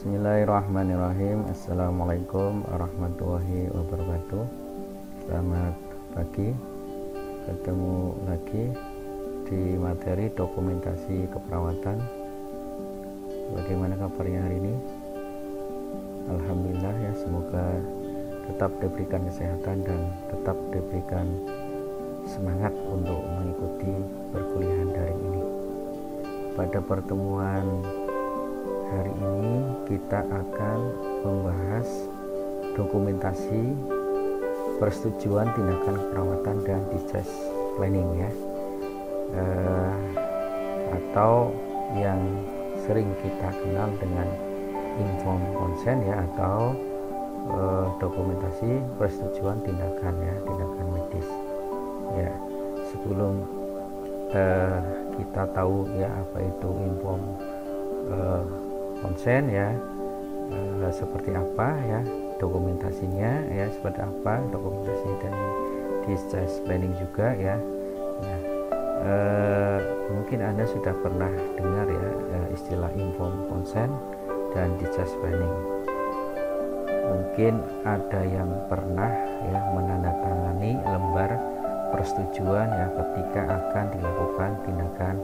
Bismillahirrahmanirrahim. Assalamualaikum warahmatullahi wabarakatuh. Selamat pagi. Ketemu lagi di materi dokumentasi keperawatan. Bagaimana kabarnya hari ini? Alhamdulillah ya, semoga tetap diberikan kesehatan dan tetap diberikan semangat untuk mengikuti perkuliahan daring ini. Pada pertemuan hari ini kita akan membahas dokumentasi persetujuan tindakan keperawatan dan discharge planning ya, atau yang sering kita kenal dengan informed consent ya, atau dokumentasi persetujuan tindakan tindakan medis ya. Sebelum kita tahu ya apa itu informed consent ya, seperti apa ya dokumentasinya ya, seperti apa dokumentasi dan discharge planning juga ya. Nah, mungkin Anda sudah pernah dengar ya istilah informed consent dan discharge planning. Mungkin ada yang pernah ya menandatangani lembar persetujuan ya ketika akan dilakukan tindakan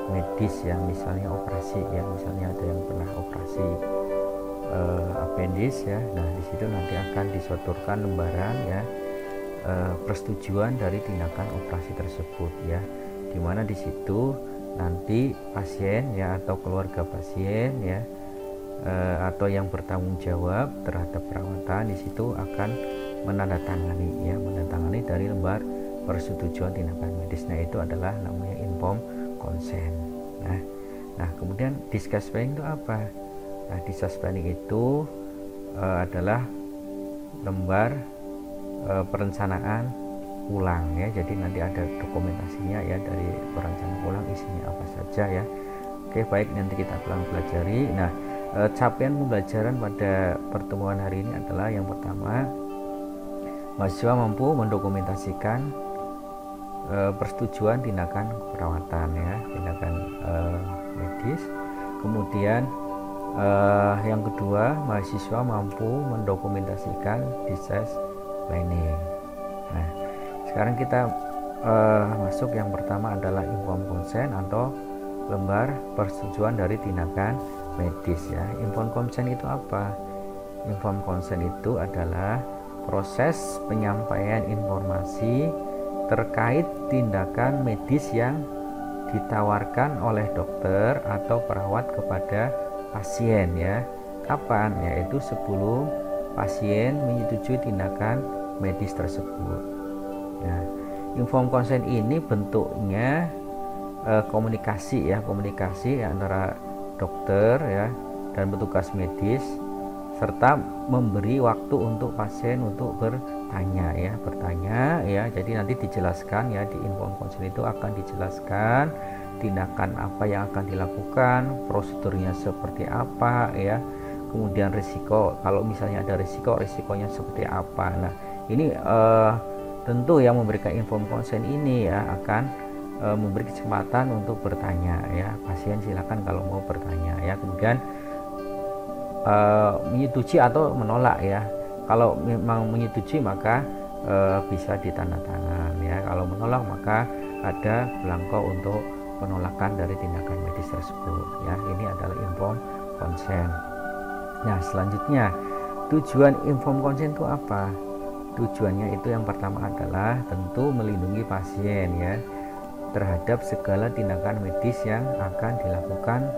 medis yang misalnya operasi ya, misalnya ada yang pernah operasi appendix ya. Nah, di situ nanti akan disodorkan lembaran ya persetujuan dari tindakan operasi tersebut ya, dimana di situ nanti pasien ya atau keluarga pasien ya atau yang bertanggung jawab terhadap perawatan di situ akan menandatangani dari lembar persetujuan tindakan medis. Nah, itu adalah namanya informed consent. Nah, kemudian discharge planning itu apa? Nah, discharge planning itu adalah lembar perencanaan ulang ya. Jadi nanti ada dokumentasinya ya dari perencanaan ulang, isinya apa saja ya. Oke, baik, nanti kita akan pelajari. Nah, capaian pembelajaran pada pertemuan hari ini adalah yang pertama, mahasiswa mampu mendokumentasikan persetujuan tindakan perawatan ya, tindakan medis. Kemudian yang kedua, mahasiswa mampu mendokumentasikan discharge planning. Nah, sekarang kita masuk yang pertama adalah informed consent atau lembar persetujuan dari tindakan medis ya. Informed consent itu apa? Informed consent itu adalah proses penyampaian informasi terkait tindakan medis yang ditawarkan oleh dokter atau perawat kepada pasien ya. Kapan? Yaitu sebelum pasien menyetujui tindakan medis tersebut. Nah, informed consent ini bentuknya komunikasi antara dokter ya dan petugas medis, serta memberi waktu untuk pasien untuk bertanya ya. Jadi nanti dijelaskan ya, di informed consent itu akan dijelaskan tindakan apa yang akan dilakukan, prosedurnya seperti apa ya, kemudian risiko, kalau misalnya ada risikonya seperti apa. Nah, ini tentu yang memberikan informed consent ini ya akan memberi kesempatan untuk bertanya ya. Pasien silakan kalau mau bertanya ya, kemudian menyetujui atau menolak ya. Kalau memang menyetujui maka bisa ditandatangan ya. Kalau menolak maka ada belangko untuk penolakan dari tindakan medis tersebut ya. Ini adalah informed consent. Nah, selanjutnya tujuan informed consent itu apa? Tujuannya itu yang pertama adalah tentu melindungi pasien ya terhadap segala tindakan medis yang akan dilakukan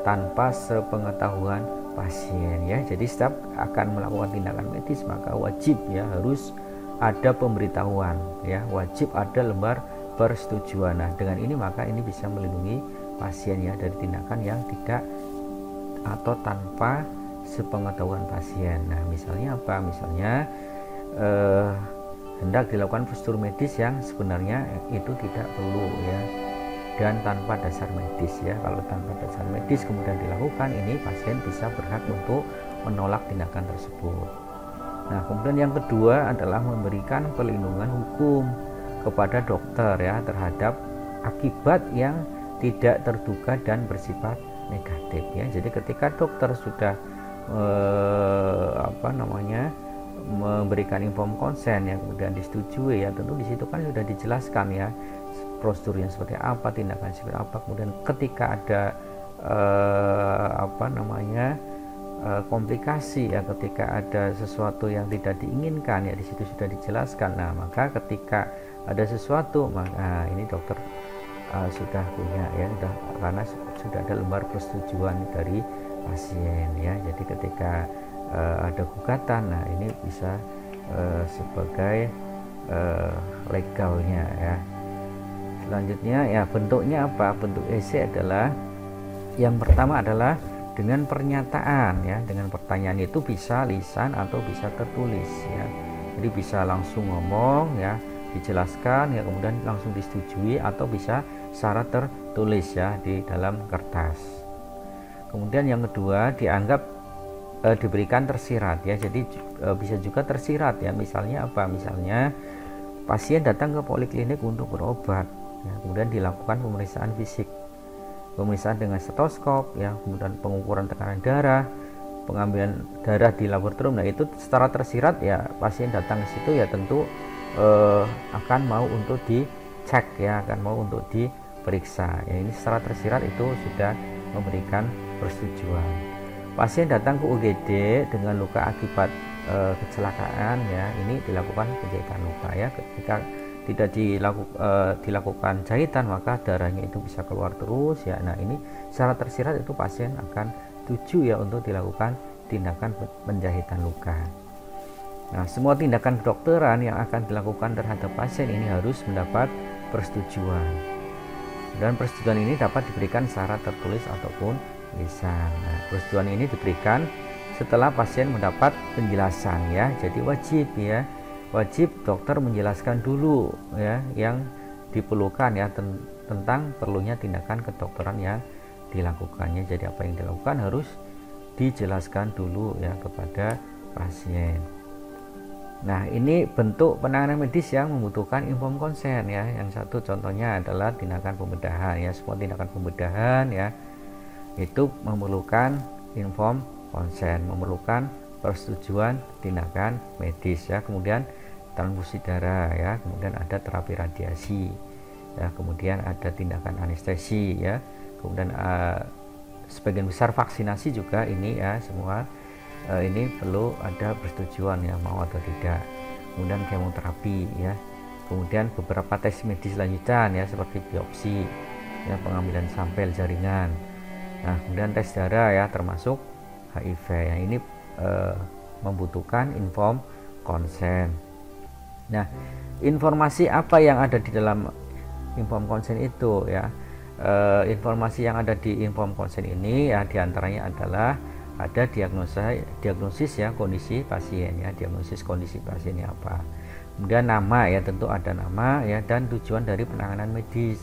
tanpa sepengetahuan pasien ya. Jadi setiap akan melakukan tindakan medis maka wajib ya harus ada pemberitahuan ya, wajib ada lembar persetujuan. Nah, dengan ini maka ini bisa melindungi pasien ya dari tindakan yang tidak atau tanpa sepengetahuan pasien. Nah, misalnya apa? Misalnya hendak dilakukan prosedur medis yang sebenarnya itu tidak perlu ya, dan tanpa dasar medis ya. Kalau tanpa dasar medis kemudian dilakukan, ini pasien bisa berhak untuk menolak tindakan tersebut. Nah, kemudian yang kedua adalah memberikan perlindungan hukum kepada dokter ya terhadap akibat yang tidak terduga dan bersifat negatif ya. Jadi ketika dokter sudah memberikan inform consent yang kemudian disetujui ya, tentu di situ kan sudah dijelaskan ya prosedurnya seperti apa, tindakan seperti apa. Kemudian ketika ada komplikasi ya, ketika ada sesuatu yang tidak diinginkan ya, di situ sudah dijelaskan. Nah, maka ketika ada sesuatu, maka ini dokter sudah punya ya, karena sudah ada lembar persetujuan dari pasien ya. Jadi ketika ada gugatan, nah ini bisa sebagai legalnya ya. Selanjutnya ya, bentuknya apa? Bentuk EC adalah, yang pertama adalah dengan pernyataan ya, dengan pertanyaan itu bisa lisan atau bisa tertulis ya. Jadi bisa langsung ngomong ya, dijelaskan ya, kemudian langsung disetujui, atau bisa secara tertulis ya di dalam kertas. Kemudian yang kedua, dianggap diberikan tersirat ya. Jadi bisa juga tersirat ya. Misalnya apa? Misalnya pasien datang ke poliklinik untuk berobat ya, kemudian dilakukan pemeriksaan fisik, pemeriksaan dengan stetoskop ya, kemudian pengukuran tekanan darah, pengambilan darah di laboratorium. Nah, itu secara tersirat ya, pasien datang ke situ ya tentu akan mau untuk dicek ya, akan mau untuk diperiksa ya. Ini secara tersirat itu sudah memberikan persetujuan. Pasien datang ke UGD dengan luka akibat kecelakaan ya, ini dilakukan penjahitan luka ya. Ketika tidak dilakukan jahitan, maka darahnya itu bisa keluar terus ya. Nah, ini secara tersirat itu pasien akan setuju ya untuk dilakukan tindakan penjahitan luka. Nah, semua tindakan kedokteran yang akan dilakukan terhadap pasien ini harus mendapat persetujuan, dan persetujuan ini dapat diberikan secara tertulis ataupun lisan. Nah, persetujuan ini diberikan setelah pasien mendapat penjelasan ya. Jadi wajib dokter menjelaskan dulu ya yang diperlukan ya, tentang perlunya tindakan kedokteran yang dilakukannya. Jadi apa yang dilakukan harus dijelaskan dulu ya kepada pasien. Nah, ini bentuk penanganan medis yang membutuhkan inform consent ya. Yang satu contohnya adalah tindakan pembedahan ya. Semua tindakan pembedahan ya itu memerlukan inform consent, memerlukan persetujuan tindakan medis ya. Kemudian transfusi darah ya, kemudian ada terapi radiasi ya, kemudian ada tindakan anestesi ya, kemudian sebagian besar vaksinasi juga ini ya, semua ini perlu ada persetujuan ya, mau atau tidak. Kemudian kemoterapi ya, kemudian beberapa tes medis lanjutan ya, seperti biopsi ya, pengambilan sampel jaringan. Nah, kemudian tes darah ya, termasuk HIV ya, ini membutuhkan inform consent. Nah, informasi apa yang ada di dalam inform consent itu ya? Informasi yang ada di inform consent ini ya, diantaranya adalah ada diagnosis ya kondisi pasien ya, diagnosis kondisi pasiennya apa. Kemudian nama ya, tentu ada nama ya, dan tujuan dari penanganan medis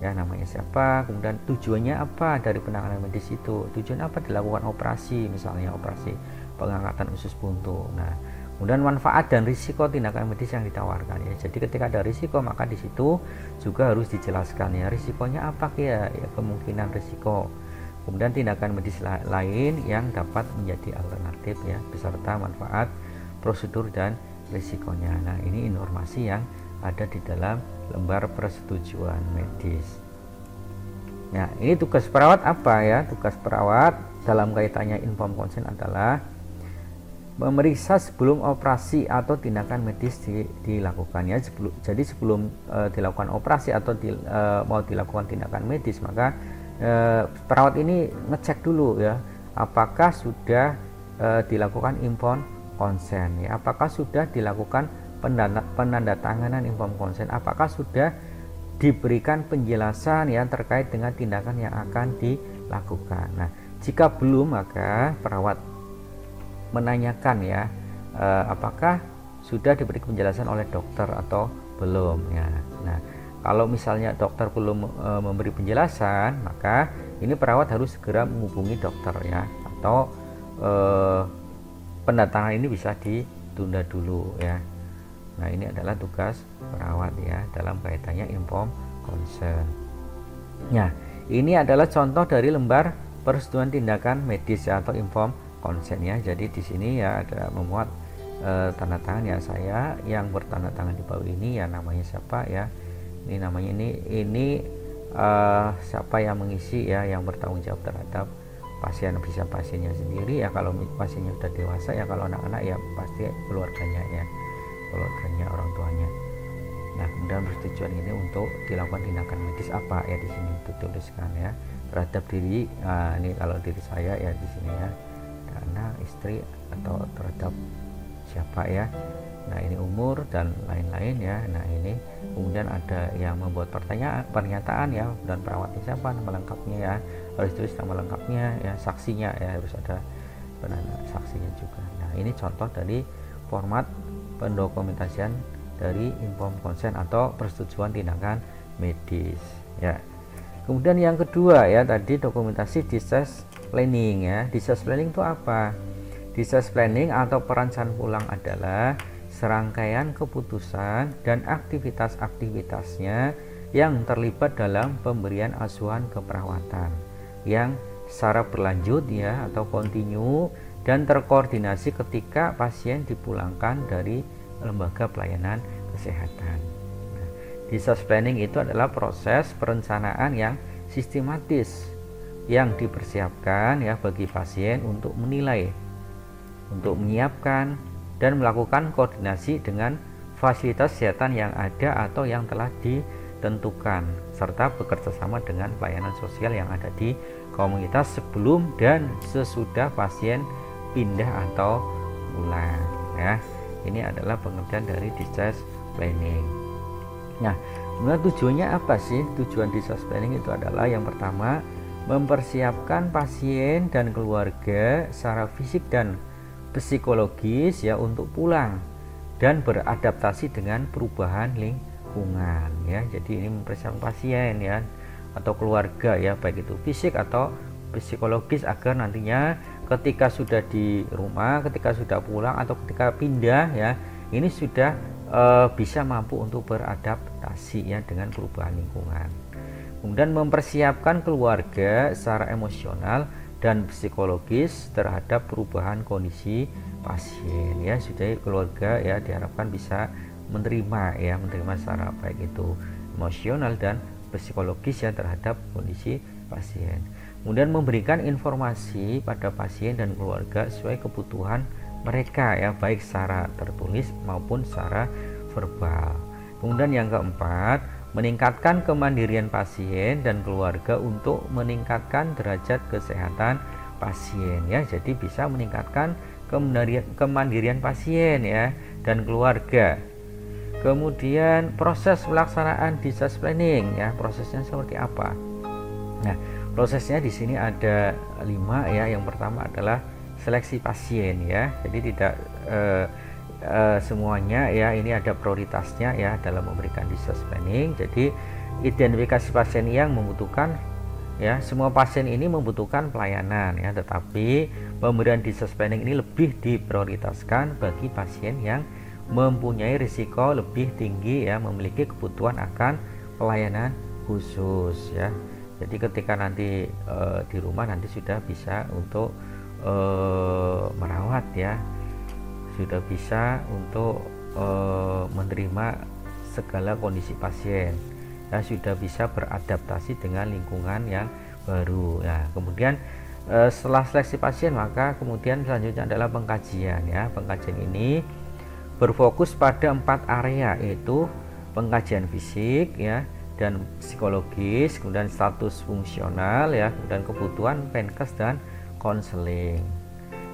ya, namanya siapa, kemudian tujuannya apa dari penanganan medis itu. Tujuan apa dilakukan operasi, misalnya operasi pengangkatan usus buntu. Nah, kemudian manfaat dan risiko tindakan medis yang ditawarkan ya. Jadi ketika ada risiko, maka di situ juga harus dijelaskan ya, risikonya apa ya, kemungkinan risiko. Kemudian tindakan medis lain yang dapat menjadi alternatif ya, beserta manfaat, prosedur dan risikonya. Nah, ini informasi yang ada di dalam lembar persetujuan medis. Nah, ini tugas perawat apa ya? Tugas perawat dalam kaitannya inform consent adalah memeriksa sebelum operasi atau tindakan medis dilakukan ya. Jadi sebelum dilakukan operasi atau mau dilakukan tindakan medis, maka perawat ini ngecek dulu ya, apakah sudah dilakukan inform consent ya, apakah sudah dilakukan penandatanganan inform consent, apakah sudah diberikan penjelasan yang terkait dengan tindakan yang akan dilakukan. Nah, jika belum, maka perawat menanyakan ya, apakah sudah diberi penjelasan oleh dokter atau belum ya. Nah, kalau misalnya dokter belum memberi penjelasan, maka ini perawat harus segera menghubungi dokter ya, atau pendatangan ini bisa ditunda dulu ya. Nah, ini adalah tugas perawat ya dalam kaitannya inform consent. Nah, ini adalah contoh dari lembar persetujuan tindakan medis ya, atau inform konsen ya. Jadi di sini ya ada memuat tanda tangan ya, saya yang bertanda tangan di bawah ini ya namanya siapa ya, ini namanya ini siapa yang mengisi ya, yang bertanggung jawab terhadap pasien, bisa pasiennya sendiri ya, kalau pasiennya sudah dewasa ya, kalau anak-anak ya pasti keluarganya ya, keluarganya, orang tuanya. Nah, kemudian persetujuan ini untuk dilakukan tindakan medis apa ya, di sini dituliskan ya, terhadap diri. Nah, ini kalau diri saya ya di sini ya, anak, istri, atau terhadap siapa ya. Nah, ini umur dan lain-lain ya. Nah, ini kemudian ada yang membuat pernyataan ya, dan perawatnya siapa, nama lengkapnya ya, harus tulis nama lengkapnya ya, saksinya ya, harus ada saksinya juga. Nah, ini contoh dari format pendokumentasian dari informed consent atau persetujuan tindakan medis ya. Kemudian yang kedua ya, tadi dokumentasi discharge planning ya. Discharge planning itu apa? Discharge planning atau perencanaan pulang adalah serangkaian keputusan dan aktivitas-aktivitasnya yang terlibat dalam pemberian asuhan keperawatan yang secara berlanjut ya, atau kontinu, dan terkoordinasi ketika pasien dipulangkan dari lembaga pelayanan kesehatan. Nah, discharge planning itu adalah proses perencanaan yang sistematis yang dipersiapkan ya bagi pasien untuk menilai, untuk menyiapkan dan melakukan koordinasi dengan fasilitas kesehatan yang ada atau yang telah ditentukan, serta bekerja sama dengan pelayanan sosial yang ada di komunitas sebelum dan sesudah pasien pindah atau pulang ya. Ini adalah pengertian dari discharge planning. Nah, sebenarnya tujuannya apa sih? Tujuan discharge planning itu adalah yang pertama, mempersiapkan pasien dan keluarga secara fisik dan psikologis ya untuk pulang dan beradaptasi dengan perubahan lingkungan ya. Jadi ini mempersiapkan pasien ya atau keluarga ya, baik itu fisik atau psikologis, agar nantinya ketika sudah di rumah, ketika sudah pulang, atau ketika pindah ya, ini sudah bisa mampu untuk beradaptasi ya dengan perubahan lingkungan. Kemudian mempersiapkan keluarga secara emosional dan psikologis terhadap perubahan kondisi pasien ya, supaya keluarga ya diharapkan bisa menerima secara baik itu emosional dan psikologis ya terhadap kondisi pasien. Kemudian memberikan informasi pada pasien dan keluarga sesuai kebutuhan mereka ya, baik secara tertulis maupun secara verbal. Kemudian yang keempat, meningkatkan kemandirian pasien dan keluarga untuk meningkatkan derajat kesehatan pasien ya. Jadi bisa meningkatkan kemandirian pasien ya dan keluarga. Kemudian proses pelaksanaan discharge planning ya, prosesnya seperti apa? Nah, prosesnya di sini ada 5 ya. Yang pertama adalah seleksi pasien ya. Jadi tidak semuanya ya, ini ada prioritasnya ya dalam memberikan discharge planning. Jadi identifikasi pasien yang membutuhkan ya, semua pasien ini membutuhkan pelayanan ya, tetapi pemberian discharge planning ini lebih diprioritaskan bagi pasien yang mempunyai risiko lebih tinggi ya, memiliki kebutuhan akan pelayanan khusus ya. Jadi ketika nanti di rumah nanti sudah bisa untuk merawat ya, sudah bisa untuk menerima segala kondisi pasien ya, sudah bisa beradaptasi dengan lingkungan yang baru ya. Kemudian setelah seleksi pasien, maka kemudian selanjutnya adalah pengkajian ya. Pengkajian ini berfokus pada 4 area, yaitu pengkajian fisik ya dan psikologis, kemudian status fungsional ya, dan kebutuhan penkes dan konseling.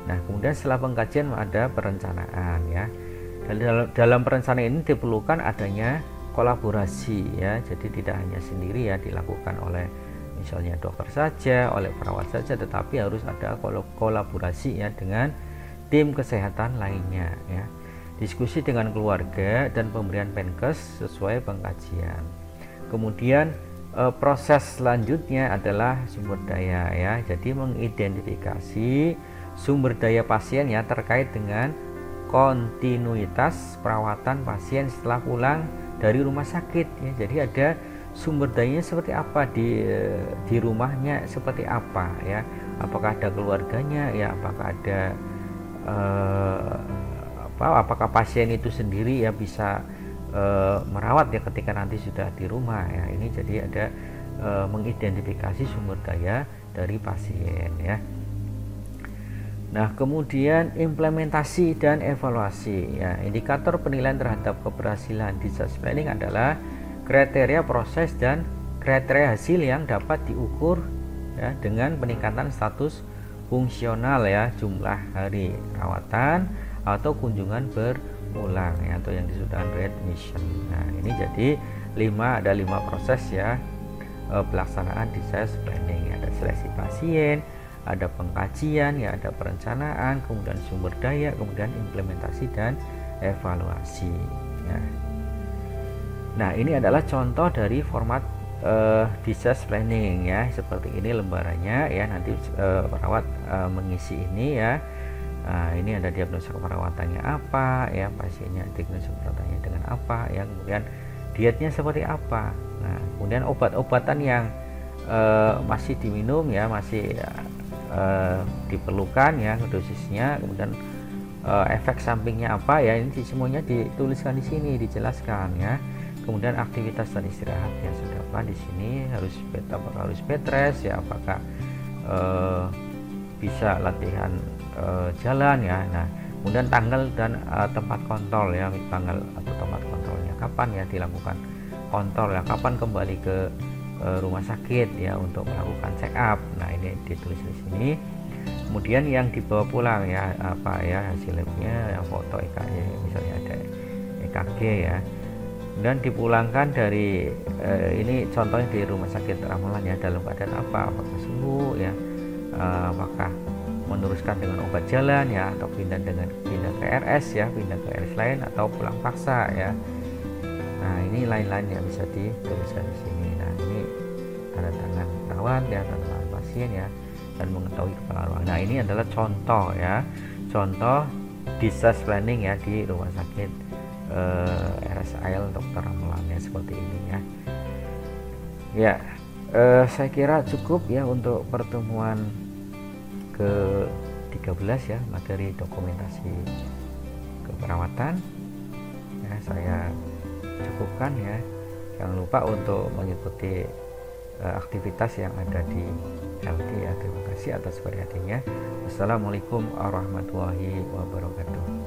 Nah, kemudian setelah pengkajian ada perencanaan ya. Dalam perencanaan ini diperlukan adanya kolaborasi ya. Jadi tidak hanya sendiri ya dilakukan oleh misalnya dokter saja, oleh perawat saja, tetapi harus ada kolaborasi ya dengan tim kesehatan lainnya ya. Diskusi dengan keluarga dan pemberian penkes sesuai pengkajian. Kemudian proses selanjutnya adalah sumber daya ya. Jadi mengidentifikasi sumber daya pasien ya terkait dengan kontinuitas perawatan pasien setelah pulang dari rumah sakit ya. Jadi ada sumber dayanya seperti apa, di rumahnya seperti apa ya, apakah ada keluarganya ya, apakah ada apakah pasien itu sendiri ya bisa merawat ya ketika nanti sudah di rumah ya. Ini jadi ada mengidentifikasi sumber daya dari pasien ya. Nah, kemudian implementasi dan evaluasi ya. Indikator penilaian terhadap keberhasilan discharge planning adalah kriteria proses dan kriteria hasil yang dapat diukur ya dengan peningkatan status fungsional ya, jumlah hari rawatan atau kunjungan berulang ya, atau yang disebut readmission. Nah, ini jadi ada 5 proses ya pelaksanaan discharge planning. Ada seleksi pasien, ada pengkajian ya, ada perencanaan, kemudian sumber daya, kemudian implementasi dan evaluasi ya. Nah, ini adalah contoh dari format discharge planning ya, seperti ini lembarannya ya. Nanti perawat mengisi ini ya. Nah, ini ada diagnosa keperawatannya apa ya, pasiennya diagnosa keperawatannya dengan apa ya, kemudian dietnya seperti apa. Nah, kemudian obat-obatan yang masih diminum ya, masih diperlukan ya dosisnya, kemudian efek sampingnya apa ya, ini semuanya dituliskan di sini, dijelaskan ya. Kemudian aktivitas dan istirahat ya, sudah apa di sini, apakah harus bed rest ya, apakah bisa latihan jalan ya. Nah, kemudian tanggal dan tempat kontrol ya, tanggal atau tempat kontrolnya kapan ya dilakukan kontrol ya, kapan kembali ke rumah sakit ya untuk melakukan check up. Nah, ini ditulis di sini. Kemudian yang dibawa pulang ya, apa ya hasil labnya, yang foto EKG misalnya ada EKG ya, dan dipulangkan dari ini contohnya di rumah sakit ramalan ya, dalam keadaan apa, apakah sembuh ya, apakah meneruskan dengan obat jalan ya, atau pindah ke RS ya, pindah ke RS lain, atau pulang paksa ya. Nah, ini lain-lain yang bisa dituliskan di sini. Nah, ini tanda tangan perawat ya, tanda tangan pasien ya, dan mengetahui kepala ruang. Nah, ini adalah contoh ya, contoh discharge planning ya di rumah sakit RSIL Dr. Ramelan ya, seperti ini ya. Ya, saya kira cukup ya untuk pertemuan ke-13 ya, materi dokumentasi keperawatan ya, saya cukupkan ya. Jangan lupa untuk mengikuti aktivitas yang ada di LT ya. Terima kasih atas perhatiannya. Wassalamualaikum warahmatullahi wabarakatuh.